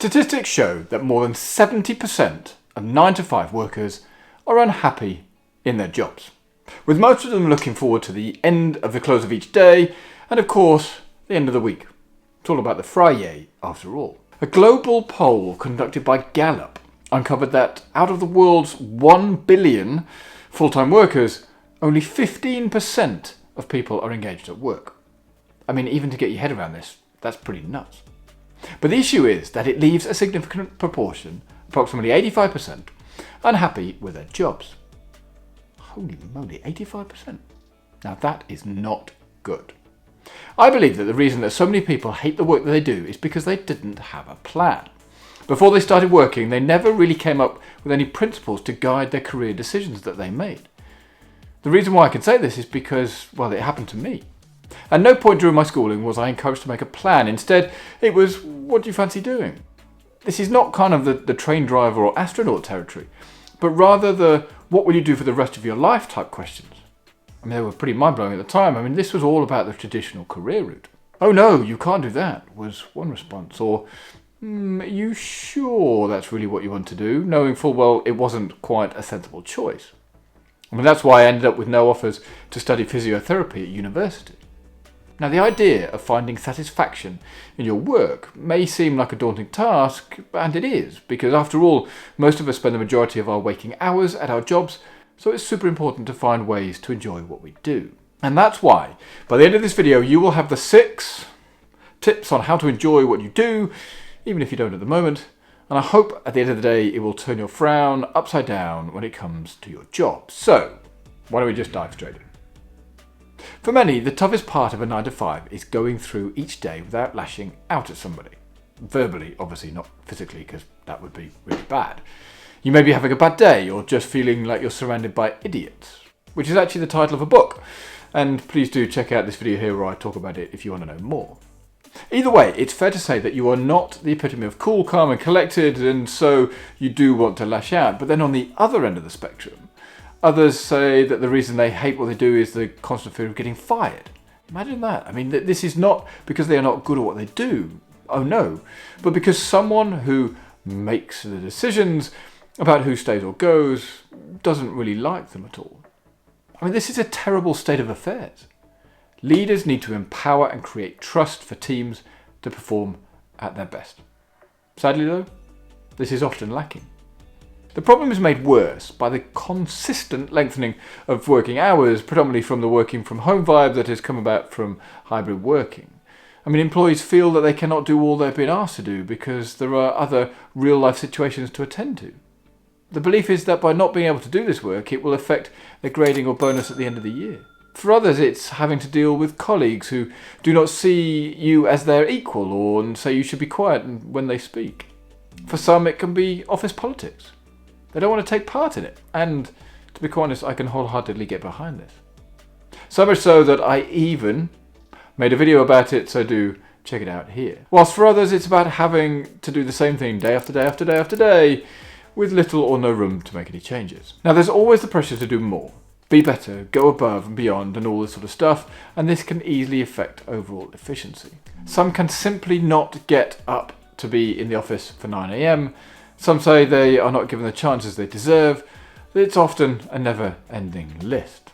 Statistics show that more than 70% of 9-to-5 workers are unhappy in their jobs, with most of them looking forward to the end of the close of each day and, of course, the end of the week. It's all about the Friday, after all. A global poll conducted by Gallup uncovered that out of the world's 1 billion full-time workers, only 15% of people are engaged at work. I mean, even to get your head around this, that's pretty nuts. But the issue is that it leaves a significant proportion, approximately 85%, unhappy with their jobs. Holy moly, 85%. Now that is not good. I believe that the reason that so many people hate the work that they do is because they didn't have a plan. Before they started working, they never really came up with any principles to guide their career decisions that they made. The reason why I can say this is because, well, it happened to me. At no point during my schooling was I encouraged to make a plan. Instead, it was, what do you fancy doing? This is not kind of the train driver or astronaut territory, but rather the what will you do for the rest of your life type questions. I mean, they were pretty mind-blowing at the time. I mean, this was all about the traditional career route. Oh no, you can't do that, was one response. Or, are you sure that's really what you want to do? Knowing full well it wasn't quite a sensible choice. I mean, that's why I ended up with no offers to study physiotherapy at university. Now, the idea of finding satisfaction in your work may seem like a daunting task, and it is, because after all, most of us spend the majority of our waking hours at our jobs, so it's super important to find ways to enjoy what we do. And that's why, by the end of this video, you will have the 6 tips on how to enjoy what you do, even if you don't at the moment, and I hope at the end of the day it will turn your frown upside down when it comes to your job. So, why don't we just dive straight in? For many, the toughest part of a 9-to-5 is going through each day without lashing out at somebody. Verbally, obviously, not physically, because that would be really bad. You may be having a bad day or just feeling like you're surrounded by idiots, which is actually the title of a book. And please do check out this video here where I talk about it if you want to know more. Either way, it's fair to say that you are not the epitome of cool, calm and collected, and so you do want to lash out. But then on the other end of the spectrum, others say that the reason they hate what they do is the constant fear of getting fired. Imagine that. I mean, this is not because they are not good at what they do. Oh no. But because someone who makes the decisions about who stays or goes doesn't really like them at all. I mean, this is a terrible state of affairs. Leaders need to empower and create trust for teams to perform at their best. Sadly though, this is often lacking. The problem is made worse by the consistent lengthening of working hours, predominantly from the working from home vibe that has come about from hybrid working. I mean, employees feel that they cannot do all they've been asked to do because there are other real-life situations to attend to. The belief is that by not being able to do this work, it will affect their grading or bonus at the end of the year. For others, it's having to deal with colleagues who do not see you as their equal or say you should be quiet when they speak. For some, it can be office politics. They don't want to take part in it, and to be quite honest, I can wholeheartedly get behind this. So much so that I even made a video about it, so do check it out here. Whilst for others, it's about having to do the same thing day after day after day after day, with little or no room to make any changes. Now, there's always the pressure to do more, be better, go above and beyond and all this sort of stuff, and this can easily affect overall efficiency. Some can simply not get up to be in the office for 9 AM. Some say they are not given the chances they deserve. It's often a never-ending list.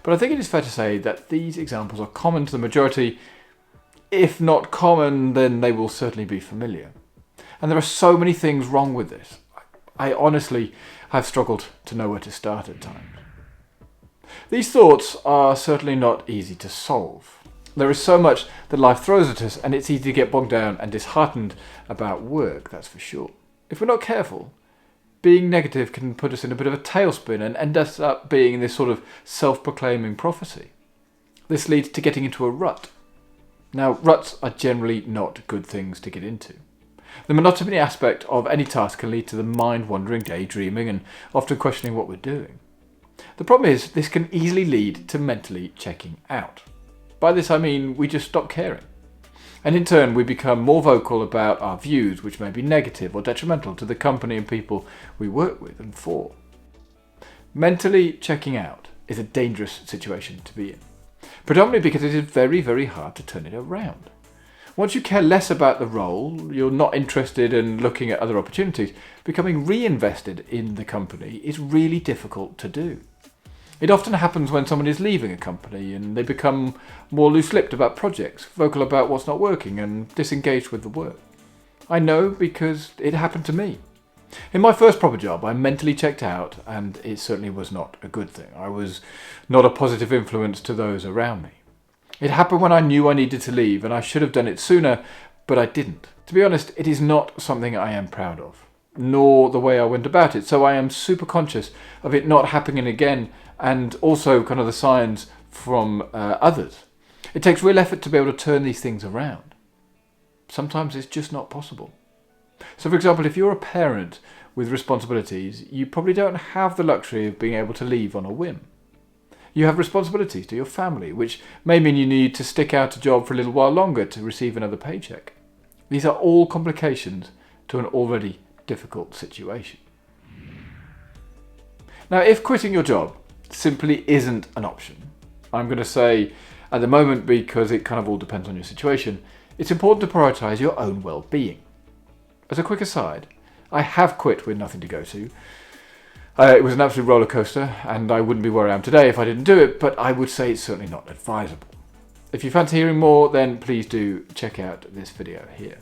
But I think it is fair to say that these examples are common to the majority. If not common, then they will certainly be familiar. And there are so many things wrong with this. I honestly have struggled to know where to start at times. These thoughts are certainly not easy to solve. There is so much that life throws at us, and it's easy to get bogged down and disheartened about work, that's for sure. If we're not careful, being negative can put us in a bit of a tailspin and end us up being this sort of self-proclaiming prophecy. This leads to getting into a rut. Now, ruts are generally not good things to get into. The monotony aspect of any task can lead to the mind wandering, daydreaming, and often questioning what we're doing. The problem is, this can easily lead to mentally checking out. By this I mean we just stop caring. And in turn, we become more vocal about our views, which may be negative or detrimental to the company and people we work with and for. Mentally checking out is a dangerous situation to be in, predominantly because it is very, very hard to turn it around. Once you care less about the role, you're not interested in looking at other opportunities, becoming reinvested in the company is really difficult to do. It often happens when someone is leaving a company and they become more loose-lipped about projects, vocal about what's not working, and disengaged with the work. I know because it happened to me. In my first proper job, I mentally checked out, and it certainly was not a good thing. I was not a positive influence to those around me. It happened when I knew I needed to leave, and I should have done it sooner, but I didn't. To be honest, it is not something I am proud of, nor the way I went about it, so I am super conscious of it not happening again, and also kind of the signs from others. It takes real effort to be able to turn these things around. Sometimes it's just not possible. So for example, if you're a parent with responsibilities, you probably don't have the luxury of being able to leave on a whim. You have responsibilities to your family, which may mean you need to stick out a job for a little while longer to receive another paycheck. These are all complications to an already difficult situation. Now, if quitting your job simply isn't an option, I'm going to say at the moment, because it kind of all depends on your situation, it's important to prioritise your own well-being. As a quick aside, I have quit with nothing to go to. It was an absolute roller coaster, and I wouldn't be where I am today if I didn't do it, but I would say it's certainly not advisable. If you fancy hearing more, then please do check out this video here.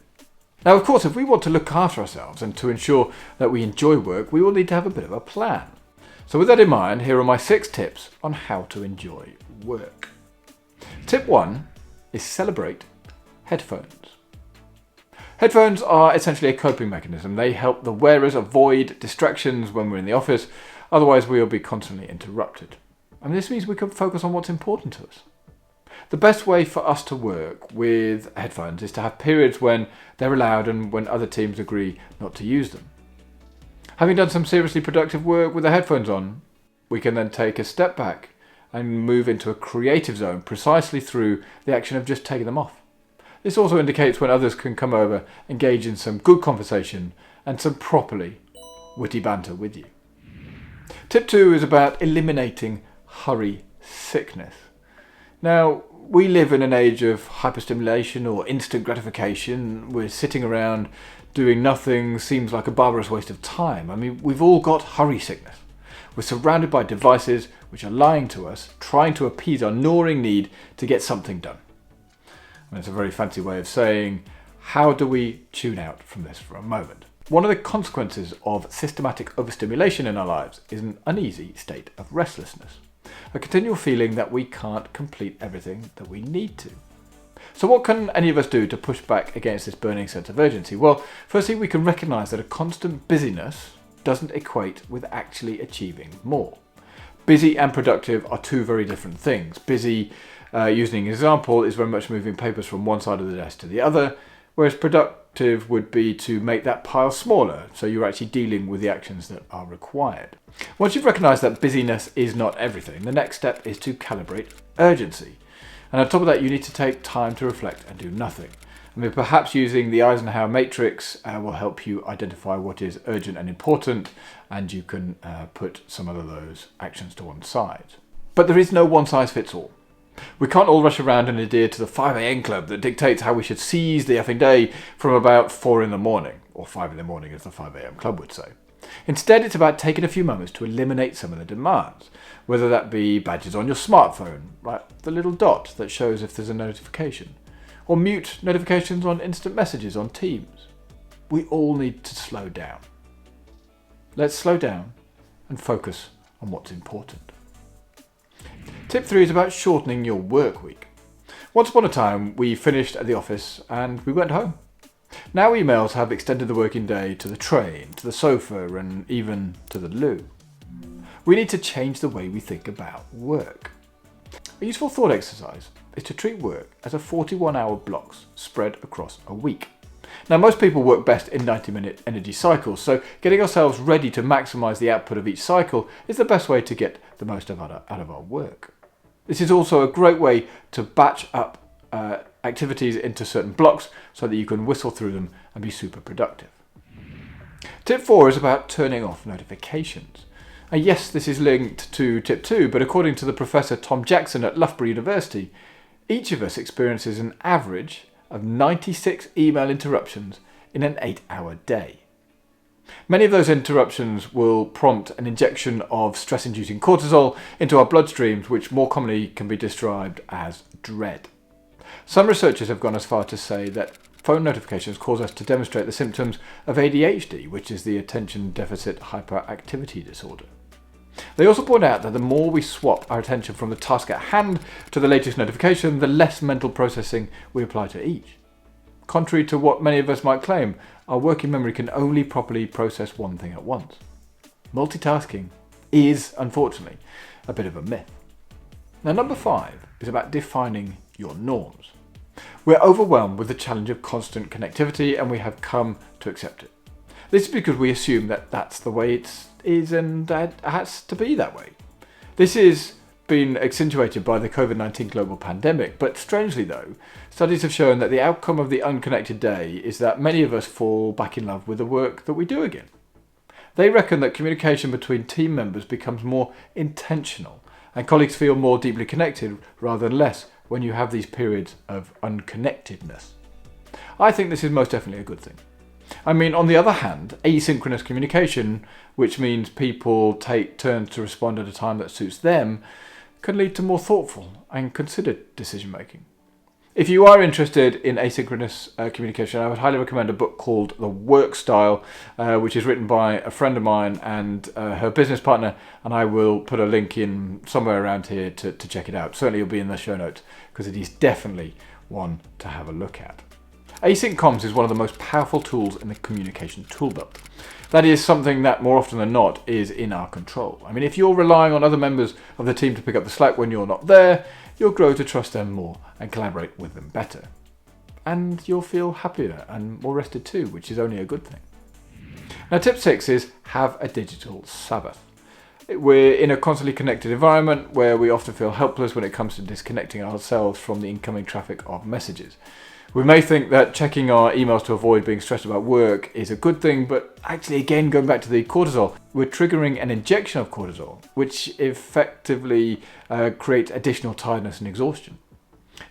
Now, of course, if we want to look after ourselves and to ensure that we enjoy work, we will need to have a bit of a plan. So with that in mind, here are my 6 tips on how to enjoy work. Tip 1 is celebrate headphones. Headphones are essentially a coping mechanism. They help the wearers avoid distractions when we're in the office, otherwise we will be constantly interrupted. And this means we can focus on what's important to us. The best way for us to work with headphones is to have periods when they're allowed and when other teams agree not to use them. Having done some seriously productive work with the headphones on, we can then take a step back and move into a creative zone precisely through the action of just taking them off. This also indicates when others can come over, engage in some good conversation and some properly witty banter with you. Tip 2 is about eliminating hurry sickness. Now, we live in an age of hyperstimulation or instant gratification. We're sitting around doing nothing, seems like a barbarous waste of time. I mean, we've all got hurry sickness. We're surrounded by devices which are lying to us, trying to appease our gnawing need to get something done. And it's a very fancy way of saying, how do we tune out from this for a moment? One of the consequences of systematic overstimulation in our lives is an uneasy state of restlessness, a continual feeling that we can't complete everything that we need to. So what can any of us do to push back against this burning sense of urgency? Well, firstly, we can recognise that a constant busyness doesn't equate with actually achieving more. Busy and productive are two very different things. Busy, using an example, is very much moving papers from one side of the desk to the other, whereas productive would be to make that pile smaller, so you're actually dealing with the actions that are required. Once you've recognised that busyness is not everything, the next step is to calibrate urgency. And on top of that, you need to take time to reflect and do nothing. I mean, perhaps using the Eisenhower matrix will help you identify what is urgent and important, and you can put some of those actions to one side. But there is no one size fits all. We can't all rush around and adhere to the 5 a.m. club that dictates how we should seize the effing day from about 4 in the morning, or 5 in the morning as the 5 a.m. club would say. Instead, it's about taking a few moments to eliminate some of the demands, whether that be badges on your smartphone, like the little dot that shows if there's a notification, or mute notifications on instant messages on Teams. We all need to slow down. Let's slow down and focus on what's important. Tip 3 is about shortening your work week. Once upon a time, we finished at the office and we went home. Now emails have extended the working day to the train, to the sofa, and even to the loo. We need to change the way we think about work. A useful thought exercise is to treat work as a 41-hour blocks spread across a week. Now, most people work best in 90-minute energy cycles, so getting ourselves ready to maximise the output of each cycle is the best way to get the most out of our work. This is also a great way to batch up activities into certain blocks so that you can whistle through them and be super productive. Tip 4 is about turning off notifications. And yes, this is linked to tip 2, but according to the Professor Tom Jackson at Loughborough University, each of us experiences an average of 96 email interruptions in an 8-hour day. Many of those interruptions will prompt an injection of stress-inducing cortisol into our bloodstreams, which more commonly can be described as dread. Some researchers have gone as far to say that phone notifications cause us to demonstrate the symptoms of ADHD, which is the attention deficit hyperactivity disorder. They also point out that the more we swap our attention from the task at hand to the latest notification, the less mental processing we apply to each. Contrary to what many of us might claim, our working memory can only properly process one thing at once. Multitasking is, unfortunately, a bit of a myth. Now, number 5 is about defining your norms. We're overwhelmed with the challenge of constant connectivity, and we have come to accept it. This is because we assume that that's the way it is and that it has to be that way. This is been accentuated by the COVID-19 global pandemic, but strangely though, studies have shown that the outcome of the unconnected day is that many of us fall back in love with the work that we do again. They reckon that communication between team members becomes more intentional and colleagues feel more deeply connected rather than less when you have these periods of unconnectedness. I think this is most definitely a good thing. I mean, on the other hand, asynchronous communication, which means people take turns to respond at a time that suits them, can lead to more thoughtful and considered decision making. If you are interested in asynchronous communication, I would highly recommend a book called The Work Style, which is written by a friend of mine and her business partner, and I will put a link in somewhere around here to check it out. Certainly it'll be in the show notes because it is definitely one to have a look at. Async comms is one of the most powerful tools in the communication tool belt. That is something that more often than not is in our control. I mean, if you're relying on other members of the team to pick up the slack when you're not there, you'll grow to trust them more and collaborate with them better. And you'll feel happier and more rested too, which is only a good thing. Now, tip 6 is have a digital Sabbath. We're in a constantly connected environment where we often feel helpless when it comes to disconnecting ourselves from the incoming traffic of messages. We may think that checking our emails to avoid being stressed about work is a good thing, but actually, again, going back to the cortisol, we're triggering an injection of cortisol, which effectively creates additional tiredness and exhaustion.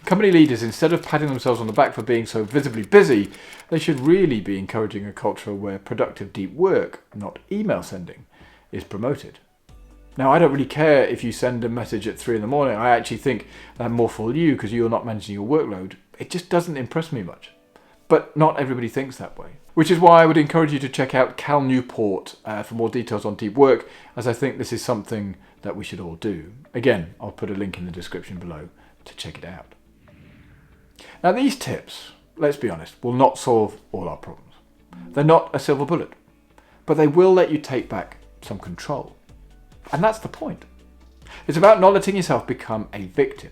Company leaders, instead of patting themselves on the back for being so visibly busy, they should really be encouraging a culture where productive deep work, not email sending, is promoted. Now, I don't really care if you send a message at 3 in the morning. I actually think that more for you because you're not managing your workload. It just doesn't impress me much. But not everybody thinks that way. Which is why I would encourage you to check out Cal Newport for more details on deep work, as I think this is something that we should all do. Again, I'll put a link in the description below to check it out. Now, these tips, let's be honest, will not solve all our problems. They're not a silver bullet, but they will let you take back some control. And that's the point. It's about not letting yourself become a victim.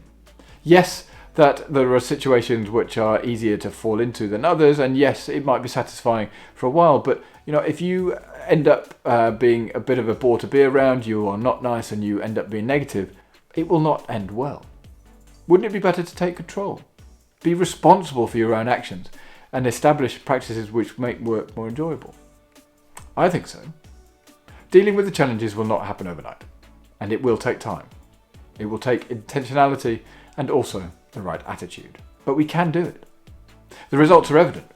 Yes, that there are situations which are easier to fall into than others, and yes, it might be satisfying for a while, but if you end up being a bit of a bore to be around, you are not nice, and you end up being negative, it will not end well. Wouldn't it be better to take control? Be responsible for your own actions and establish practices which make work more enjoyable? I think so. Dealing with the challenges will not happen overnight, and it will take time. It will take intentionality and also the right attitude. But we can do it. The results are evident.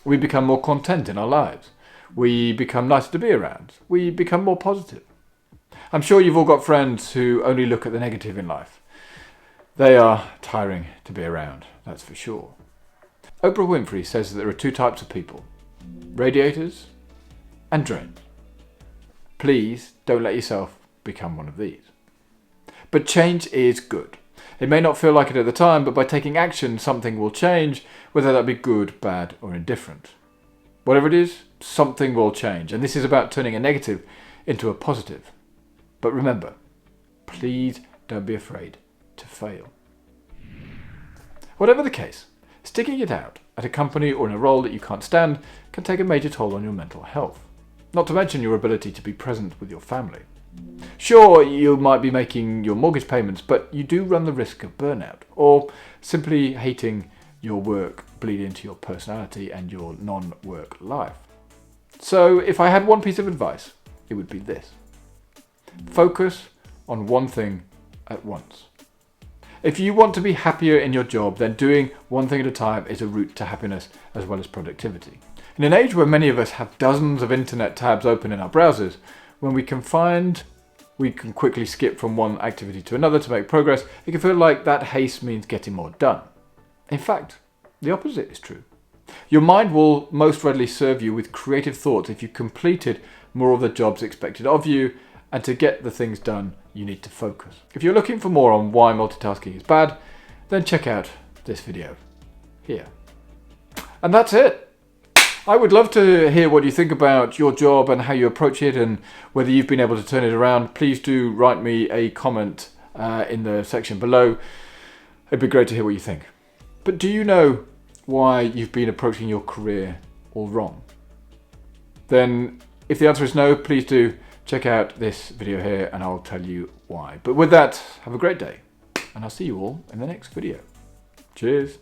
We become more content in our lives. We become nicer to be around. We become more positive. I'm sure you've all got friends who only look at the negative in life. They are tiring to be around, that's for sure. Oprah Winfrey says that there are 2 types of people: radiators and drains. Please don't let yourself become one of these. But change is good. It may not feel like it at the time, but by taking action, something will change, whether that be good, bad, or indifferent. Whatever it is, something will change. And this is about turning a negative into a positive. But remember, please don't be afraid to fail. Whatever the case, sticking it out at a company or in a role that you can't stand can take a major toll on your mental health. Not to mention your ability to be present with your family. Sure, you might be making your mortgage payments, but you do run the risk of burnout, or simply hating your work bleed into your personality and your non-work life. So if I had one piece of advice, it would be this. Focus on one thing at once. If you want to be happier in your job, then doing one thing at a time is a route to happiness as well as productivity. In an age where many of us have dozens of internet tabs open in our browsers, when we can quickly skip from one activity to another to make progress, it can feel like that haste means getting more done. In fact, the opposite is true. Your mind will most readily serve you with creative thoughts if you completed more of the jobs expected of you, and to get the things done, you need to focus. If you're looking for more on why multitasking is bad, then check out this video here. And that's it. I would love to hear what you think about your job and how you approach it and whether you've been able to turn it around. Please do write me a comment in the section below. It'd be great to hear what you think. But do you know why you've been approaching your career all wrong? Then if the answer is no, please do check out this video here and I'll tell you why. But with that, have a great day and I'll see you all in the next video. Cheers.